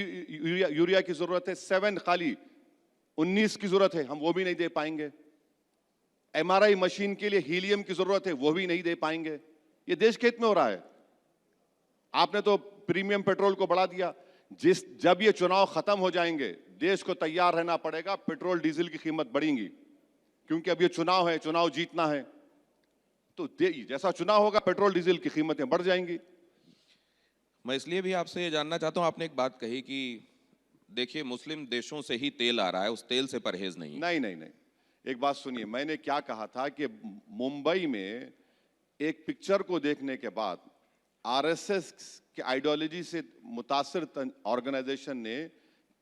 [SPEAKER 2] यूरिया की जरूरत है? 7 खाली, 19 की जरूरत है, हम वो भी नहीं दे पाएंगे। एमआरआई मशीन के लिए हीलियम की जरूरत है, वो भी नहीं दे पाएंगे। ये देश के हित में हो रहा है। आपने तो प्रीमियम पेट्रोल को बढ़ा दिया। जब ये चुनाव खत्म हो जाएंगे, देश को तैयार रहना पड़ेगा, पेट्रोल डीजल की कीमत बढ़ेगी, क्योंकि अब ये चुनाव है, चुनाव जीतना है। तो जैसा चुनाव होगा पेट्रोल डीजल की कीमतें बढ़ जाएंगी।
[SPEAKER 1] मैं इसलिए भी आपसे ये जानना चाहता हूं, आपने एक बात कही कि देखिए मुस्लिम देशों से ही तेल आ रहा है, उस तेल से परहेज नहीं।
[SPEAKER 2] नहीं नहीं नहीं, एक बात सुनिए, मैंने क्या कहा था कि मुंबई में एक पिक्चर को देखने के बाद आरएसएस के आइडियोलॉजी से मुतासिर ऑर्गेनाइजेशन ने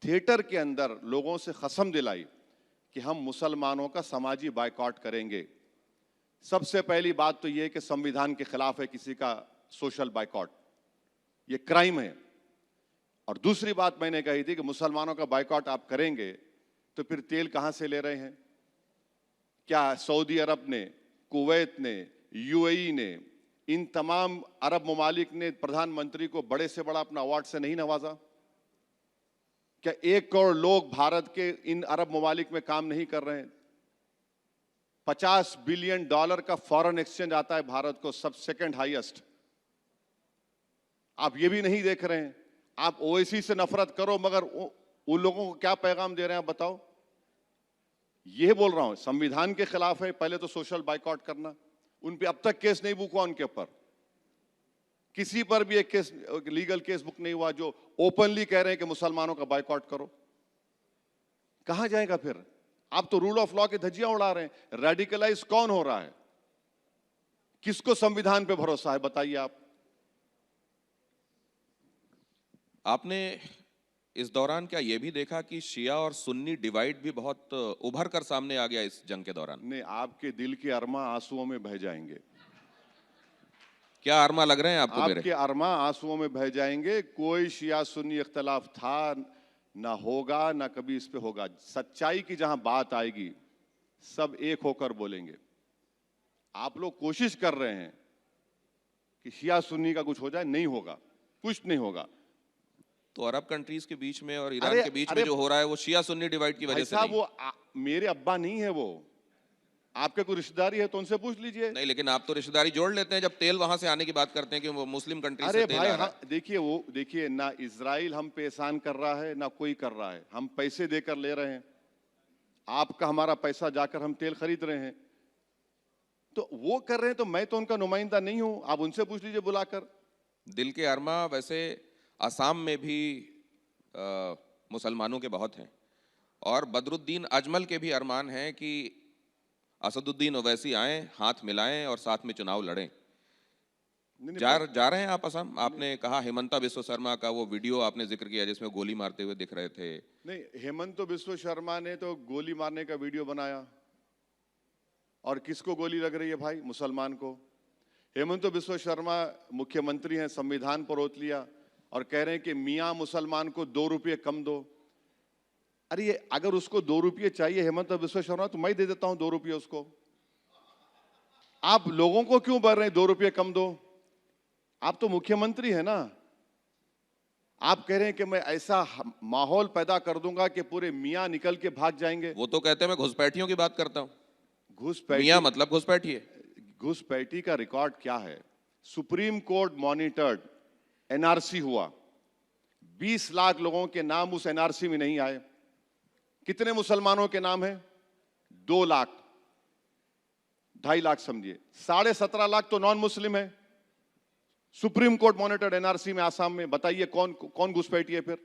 [SPEAKER 2] थिएटर के अंदर लोगों से कसम दिलाई कि हम मुसलमानों का समाजी बायकॉट करेंगे। सबसे पहली बात तो यह कि संविधान के खिलाफ है किसी का सोशल बायकॉट, ये क्राइम है। और दूसरी बात मैंने कही थी कि मुसलमानों का बायकॉट आप करेंगे तो फिर तेल कहां से ले रहे हैं? क्या सऊदी अरब ने, कुवैत ने, यूएई ने, इन तमाम अरब ममालिक ने प्रधानमंत्री को बड़े से बड़ा अपना अवार्ड से नहीं नवाजा? क्या 1 करोड़ लोग भारत के इन अरब ममालिक में काम नहीं कर रहे हैं? $50 बिलियन का फॉरेन एक्सचेंज आता है भारत को, सब सेकंड हाईएस्ट। आप ये भी नहीं देख रहे हैं। आप ओवैसी से नफरत करो, मगर उन लोगों को क्या पैगाम दे रहे हैं आप बताओ? ये बोल रहा हूं, संविधान के खिलाफ है पहले तो सोशल बायकॉट करना। उन पे अब तक केस नहीं बुक हुआ, उनके ऊपर किसी पर भी एक केस, लीगल केस बुक नहीं हुआ, जो ओपनली कह रहे हैं कि मुसलमानों का बायकॉट करो। कहां जाएगा फिर? आप तो रूल ऑफ लॉ की धज्जियां उड़ा रहे हैं। रेडिकलाइज कौन हो रहा है? किसको संविधान पे भरोसा है बताइए आप?
[SPEAKER 1] आपने इस दौरान क्या यह भी देखा कि शिया और सुन्नी डिवाइड भी बहुत उभर कर सामने आ गया इस जंग के दौरान?
[SPEAKER 2] नहीं, आपके दिल के अरमा आंसुओं में बह जाएंगे।
[SPEAKER 1] क्या अरमा लग रहे हैं आपको मेरे?
[SPEAKER 2] आपके अरमा आंसुओं में बह जाएंगे। कोई शिया सुन्नी इख्तलाफ था ना होगा, ना कभी इस पे होगा। सच्चाई की जहां बात आएगी सब एक होकर बोलेंगे। आप लोग कोशिश कर रहे हैं कि शिया सुन्नी का कुछ हो जाए, नहीं होगा, कुछ नहीं होगा।
[SPEAKER 1] तो अरब कंट्रीज के बीच में और ईरान
[SPEAKER 2] अरे
[SPEAKER 1] के बीच में
[SPEAKER 2] अरे
[SPEAKER 1] जो हो रहा है वो शिया सुन्नी डिवाइड की
[SPEAKER 2] भाई
[SPEAKER 1] वजह से
[SPEAKER 2] साहब,
[SPEAKER 1] नहीं।
[SPEAKER 2] वो मेरे अब्बा नहीं है, वो आपके कोई रिश्तेदारी है तो उनसे पूछ लीजिए।
[SPEAKER 1] नहीं, लेकिन आप तो रिश्तेदारी जोड़ लेते हैं जब तेल वहां से आने की बात करते हैं कि वो मुस्लिम कंट्री से
[SPEAKER 2] अरे
[SPEAKER 1] तेल
[SPEAKER 2] भाई,
[SPEAKER 1] आ रहा
[SPEAKER 2] हाँ देखिए, वो देखिए ना, इजराइल हम पे एहसान कर रहा है ना कोई कर रहा है, हम पैसे देकर ले रहे हैं। आपका हमारा पैसा जाकर हम तेल खरीद रहे हैं, तो वो कर रहे हैं तो मैं तो उनका नुमाइंदा नहीं हूं, आप उनसे पूछ लीजिए बुलाकर।
[SPEAKER 1] है। दिल के अरमा वैसे असम में भी मुसलमानों के बहुत हैं, और बदरुद्दीन अजमल के भी अरमान हैं कि असदुद्दीन ओवैसी आए, हाथ मिलाएं और साथ में चुनाव लड़ें।
[SPEAKER 2] नहीं नहीं
[SPEAKER 1] जा रहे हैं आप असम? आपने कहा हेमंता बिस्व शर्मा का वो वीडियो आपने जिक्र किया जिसमें गोली मारते हुए दिख रहे थे।
[SPEAKER 2] नहीं, हेमंत बिस्व शर्मा ने तो गोली मारने का वीडियो बनाया, और किसको गोली लग रही है भाई? मुसलमान को। हेमंत बिस्व शर्मा मुख्यमंत्री हैं, संविधान पर ओत लिया और कह रहे हैं कि मियां मुसलमान को 2 रुपये कम दो। अरे ये अगर उसको 2 रुपये चाहिए हेमंत बिस्व शर्मा, तो मैं दे देता हूं 2 रुपये उसको। आप लोगों को क्यों बोल रहे हैं 2 रुपये कम दो? आप तो मुख्यमंत्री है ना। आप कह रहे हैं कि मैं ऐसा माहौल पैदा कर दूंगा कि पूरे मियां निकल के भाग जाएंगे।
[SPEAKER 1] वो तो कहते हैं मैं घुसपैठियों की बात करता हूँ।
[SPEAKER 2] घुसपैठी,
[SPEAKER 1] मियां मतलब घुसपैठी है।
[SPEAKER 2] घुसपैठी का रिकॉर्ड क्या है? सुप्रीम कोर्ट मॉनिटर्ड एनआरसी हुआ, 20 लाख लोगों के नाम उस एनआरसी में नहीं आए। कितने मुसलमानों के नाम है? 2 लाख, 2.5 लाख समझिए, 17.5 लाख तो नॉन मुस्लिम है। सुप्रीम कोर्ट मॉनिटर्ड एनआरसी में आसाम में, बताइए कौन कौन घुसपैठी है फिर?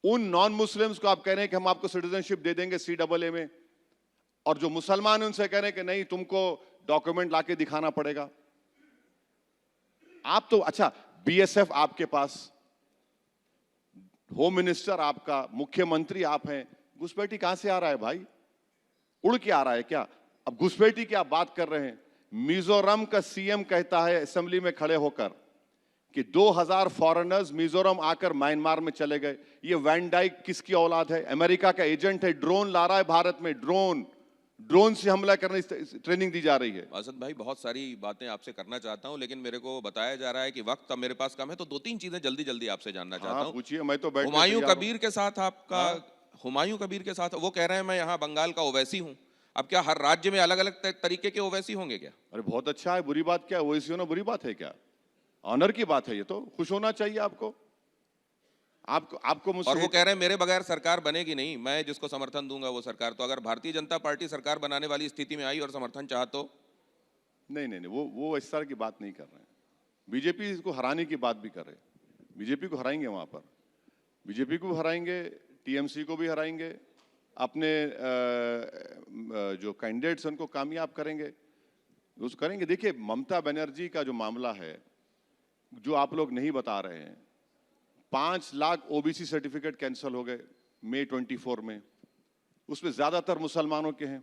[SPEAKER 2] उन नॉन मुस्लिम्स को आप कह रहे हैं कि हम आपको सिटीजनशिप दे देंगे CAA में, और जो मुसलमान है उनसे कह रहे हैं कि नहीं, तुमको डॉक्यूमेंट लाके दिखाना पड़ेगा। आप तो अच्छा, BSF आपके पास, होम मिनिस्टर आपका, मुख्यमंत्री आप हैं, घुसपैठी कहां से आ रहा है भाई? उड़ के आ रहा है क्या? अब घुसपैठी की आप बात कर रहे हैं। मिजोरम का CM कहता है असेंबली में खड़े होकर कि 2000 फॉरेनर्स मिजोरम आकर म्यांमार में चले गए। ये वैन डाइक किसकी औलाद है? अमेरिका का एजेंट है, ड्रोन ला रहा है भारत में, ड्रोन से हमला करने ट्रेनिंग दी जा रही है।
[SPEAKER 1] असद भाई, बहुत सारी बातें आपसे करना चाहता हूं, लेकिन मेरे को बताया जा रहा है कि वक्त अब मेरे पास कम है, तो 2-3 चीजें जल्दी जल्दी आपसे जानना चाहता
[SPEAKER 2] हाँ
[SPEAKER 1] हूं।
[SPEAKER 2] पूछिए, मैं तो बैठ के
[SPEAKER 1] हुमायूं
[SPEAKER 2] तैयार हूं।
[SPEAKER 1] कबीर के साथ आपका, हुमायूं कबीर के साथ वो कह रहे हैं मैं यहाँ बंगाल का ओवैसी हूँ। अब क्या हर राज्य में अलग अलग तरीके के ओवैसी होंगे क्या?
[SPEAKER 2] अरे बहुत अच्छा है, बुरी बात क्या है? ओवैसी होना बुरी बात है क्या? ऑनर की बात है, ये तो खुश होना चाहिए आपको। आपको मुझसे,
[SPEAKER 1] और वो कह रहे हैं मेरे बगैर सरकार बनेगी नहीं, मैं जिसको समर्थन दूंगा वो सरकार। तो अगर भारतीय जनता पार्टी सरकार बनाने वाली स्थिति में आई और समर्थन चाह तो?
[SPEAKER 2] नहीं नहीं नहीं, वो इस तरह की बात नहीं कर रहे हैं। बीजेपी को हराने की बात भी कर रहे हैं। बीजेपी को हराएंगे, वहां पर बीजेपी को हराएंगे, TMC को भी हराएंगे, अपने जो कैंडिडेट्स उनको कामयाब करेंगे, उस करेंगे। देखिए, ममता बनर्जी का जो मामला है, जो आप लोग नहीं बता रहे हैं, 5 लाख OBC सर्टिफिकेट कैंसिल हो गए मई 24 में, उसमें ज्यादातर मुसलमानों के हैं।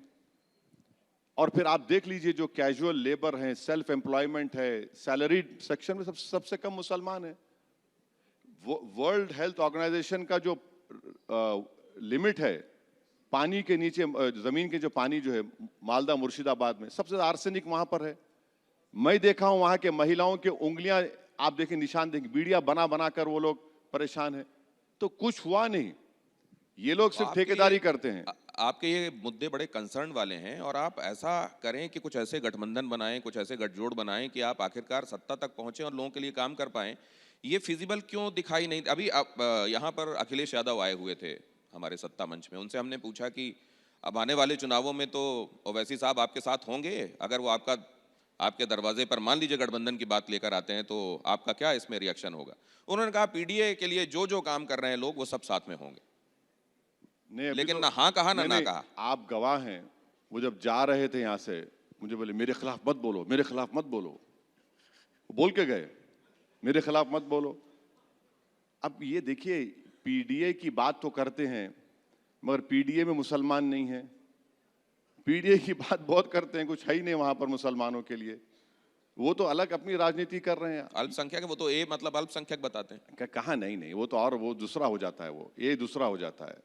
[SPEAKER 2] और फिर आप देख लीजिए, जो कैजुअल लेबर है, सेल्फ एम्प्लॉयमेंट है, सैलरीड सेक्शन में सबसे कम मुसलमान है। वर्ल्ड हेल्थ ऑर्गेनाइजेशन का जो लिमिट है, पानी के नीचे, जमीन के जो पानी जो है, मालदा मुर्शिदाबाद में सबसे ज्यादा आर्सेनिक वहां पर है। मैं देखा हूं वहां के महिलाओं के उंगलियां, आप देखें, निशान देखें, बीड़िया बना बना कर वो लोग परेशान है। तो कुछ हुआ नहीं, ये लोग सिर्फ ठेकेदारी करते हैं।
[SPEAKER 1] आपके ये मुद्दे बड़े कंसर्न वाले हैं, और आप ऐसा करें कि कुछ ऐसे गठबंधन बनाएं, कुछ ऐसे गठजोड़ बनाएं कि आप आखिरकार सत्ता तक पहुंचे और लोगों के लिए काम कर पाएं। ये फिजिबल क्यों दिखाई नहीं? अभी आप यहाँ पर अखिलेश यादव आए हुए थे हमारे सत्ता मंच में, उनसे हमने पूछा कि अब आने वाले चुनावों में तो ओवैसी साहब आपके साथ होंगे, अगर वो आपके दरवाजे पर मान लीजिए गठबंधन की बात लेकर आते हैं तो आपका क्या इसमें रिएक्शन होगा? उन्होंने कहा PDA के लिए जो जो काम कर रहे हैं लोग, वो सब साथ में होंगे।
[SPEAKER 2] नहीं,
[SPEAKER 1] लेकिन
[SPEAKER 2] तो,
[SPEAKER 1] ना हाँ कहा ना
[SPEAKER 2] नहीं,
[SPEAKER 1] ना
[SPEAKER 2] नहीं,
[SPEAKER 1] कहा।
[SPEAKER 2] आप गवाह हैं। वो जब जा रहे थे यहां से, मुझे बोले मेरे खिलाफ मत बोलो, मेरे खिलाफ मत बोलो। वो बोल के गए, मेरे खिलाफ मत बोलो। अब ये देखिए, PDA की बात तो करते हैं, मगर PDA में मुसलमान नहीं है। PDA की बात बहुत करते हैं, कुछ है ही नहीं वहां पर मुसलमानों के लिए। वो तो अलग अपनी राजनीति कर रहे हैं।
[SPEAKER 1] अल्पसंख्यक है वो तो ए मतलब अल्पसंख्यक बताते हैं।
[SPEAKER 2] कहाँ, नहीं नहीं, वो तो और वो दूसरा हो जाता है, वो ये दूसरा हो जाता है।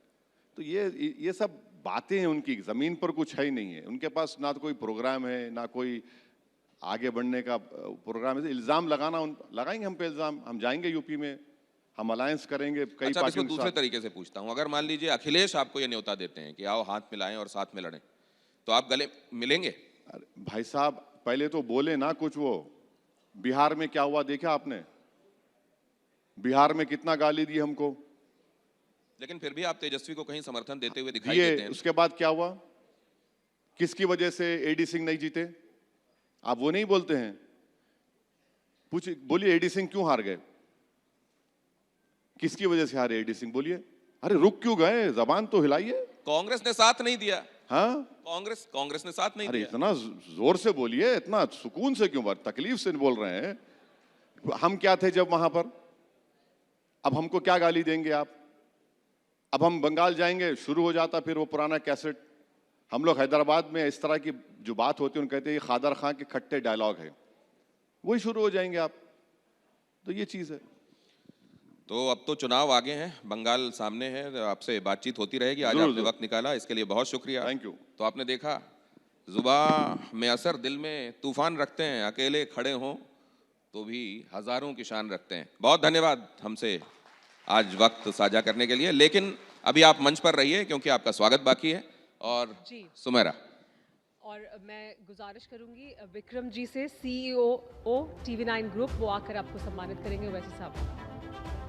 [SPEAKER 2] तो ये सब बातें हैं उनकी, जमीन पर कुछ है ही नहीं है उनके पास, ना तो कोई प्रोग्राम है ना कोई आगे बढ़ने का प्रोग्राम है। इल्जाम लगाना, लगाएंगे हम पे इल्जाम, हम जाएंगे यूपी में, हम अलायंस करेंगे कई
[SPEAKER 1] अच्छा, अब इसको
[SPEAKER 2] पार्टियों के
[SPEAKER 1] दूसरे
[SPEAKER 2] साथ।
[SPEAKER 1] तरीके से पूछता हूं, अगर मान लीजिए अखिलेश आपको ये न्योता देते हैं कि आओ हाथ मिलाएं और साथ में लड़ें, तो आप गले मिलेंगे?
[SPEAKER 2] अरे भाई साहब, पहले तो बोले ना कुछ। वो बिहार में क्या हुआ देखा आपने? बिहार में कितना गाली दी हमको,
[SPEAKER 1] लेकिन फिर भी आप तेजस्वी को कहीं समर्थन देते हुए दिखाई
[SPEAKER 2] दिए।
[SPEAKER 1] देते हैं।
[SPEAKER 2] उसके बाद क्या हुआ? किसकी वजह से एडी सिंह नहीं जीते? आप वो नहीं बोलते हैं? बोलिए एडी सिंह क्यों हार गए? किसकी वजह से हारे एडी सिंह? बोलिए। अरे रुक क्यों गए? जबान तो हिलाइए।
[SPEAKER 1] कांग्रेस ने साथ नहीं दिया।
[SPEAKER 2] हाँ,
[SPEAKER 1] कांग्रेस ने साथ नहीं
[SPEAKER 2] अरे
[SPEAKER 1] दिया।
[SPEAKER 2] इतना जोर से बोलिए, इतना सुकून से क्यों, तकलीफ से बोल रहे हैं? हम क्या थे जब वहां पर? अब हमको क्या गाली देंगे आप? अब हम बंगाल जाएंगे, शुरू हो जाता फिर वो पुराना कैसेट। हम लोग हैदराबाद में इस तरह की जो बात होती है उनको कहते हैं ये खादर खां के खट्टे डायलॉग है, वही शुरू हो जाएंगे आप। तो ये चीज है।
[SPEAKER 1] तो अब तो चुनाव आगे हैं, बंगाल सामने है, आपसे बातचीत होती रहेगी। आज आपने वक्त निकाला, इसके लिए बहुत शुक्रिया।
[SPEAKER 2] Thank you.
[SPEAKER 1] तो आपने देखा, जुबान में असर, दिल में तूफान रखते हैं, अकेले खड़े हों तो भी हजारों की शान रखते हैं। बहुत धन्यवाद हमसे आज वक्त साझा करने के लिए। लेकिन अभी आप मंच पर रहिए क्योंकि आपका स्वागत बाकी है। और
[SPEAKER 3] जी,
[SPEAKER 1] सुमेरा,
[SPEAKER 3] और मैं गुजारिश करूंगी विक्रम जी से, CEO टीवी 9 ग्रुप, वो आकर आपको सम्मानित करेंगे। वैसे साहब